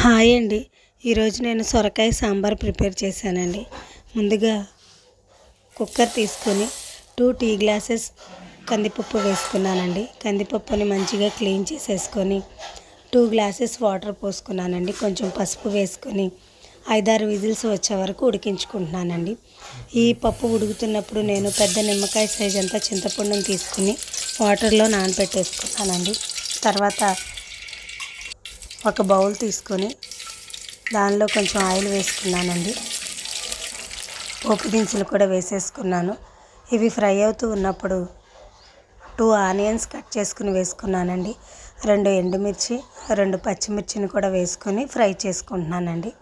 Hi అండి. ఈరోజు నేను సొరకాయ సాంబార్ ప్రిపేర్ చేశానండి. ముందుగా కుక్కర్ తీసుకొని 2 టీ గ్లాసెస్ కందిపప్పు వేసుకున్నానండి. కందిపప్పుని మంచిగా క్లీన్ చేసేసుకొని 2 గ్లాసెస్ వాటర్ పోసుకున్నానండి. కొంచెం పసుపు వేసుకొని 5-6 విజిల్స్ వచ్చే వరకు ఉడికించుకుంటున్నానండి. ఈ పప్పు ఉడుకుతున్నప్పుడు నేను పెద్ద నిమ్మకాయ సైజ్ అంతా చింతపండుని తీసుకుని వాటర్లో నానబెట్టేసుకున్నానండి. తర్వాత ఒక బౌల్ తీసుకొని దానిలో కొంచెం ఆయిల్ వేసుకున్నానండి. పోపు దినుసులు కూడా వేసేసుకున్నాను. ఇవి ఫ్రై అవుతూ ఉన్నప్పుడు 2 ఆనియన్స్ కట్ చేసుకుని వేసుకున్నానండి. 2 ఎండుమిర్చి, 2 పచ్చిమిర్చిని కూడా వేసుకొని ఫ్రై చేసుకుంటున్నానండి.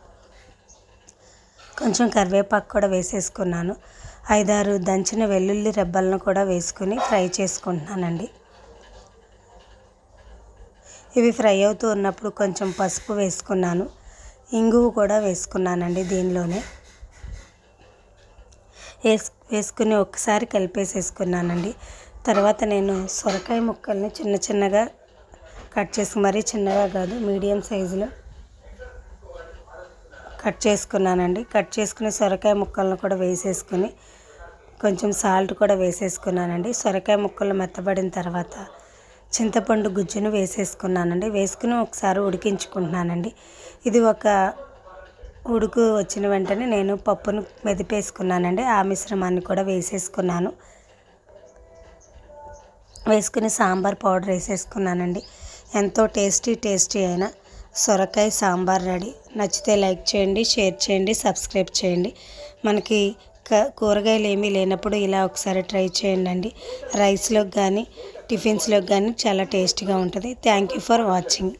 కొంచెం కరివేపాకు కూడా వేసేసుకున్నాను. 5-6 దంచిన వెల్లుల్లి రెబ్బలను కూడా వేసుకొని ఫ్రై చేసుకుంటున్నానండి. ఇవి ఫ్రై అవుతూ ఉన్నప్పుడు కొంచెం పసుపు వేసుకున్నాను. ఇంగువ కూడా వేసుకున్నానండి. దీనిలోనే వేసుకుని ఒకసారి కలిపేసేసుకున్నానండి. తర్వాత నేను సొరకాయ ముక్కల్ని చిన్న చిన్నగా కట్ చేసి, మరీ చిన్నగా కాదు, మీడియం సైజులో కట్ చేసుకున్నానండి. కట్ చేసుకుని సొరకాయ ముక్కలను కూడా వేసేసుకుని కొంచెం సాల్ట్ కూడా వేసేసుకున్నానండి. సొరకాయ ముక్కలు మెత్తబడిన తర్వాత చింతపండు గుజ్జును వేసేసుకున్నానండి. వేసుకుని ఒకసారి ఉడికించుకుంటున్నానండి. ఇది ఒక ఉడుకు వచ్చిన వెంటనే నేను పప్పును మెదిపేసుకున్నానండి. ఆ మిశ్రమాన్ని కూడా వేసేసుకున్నాను. వేసుకుని సాంబార్ పౌడర్ వేసేసుకున్నానండి. ఎంతో టేస్టీ అయిన సొరకాయ సాంబార్ రెడీ. నచ్చితే లైక్ చేయండి, షేర్ చేయండి, సబ్స్క్రైబ్ చేయండి. మనకి కూరగాయలు ఏమీ లేనప్పుడు ఇలా ఒకసారి ట్రై చేయండి. రైస్లోకి కానీ టిఫిన్స్లోకి కానీ చాలా టేస్టీగా ఉంటుంది. Thank you for watching.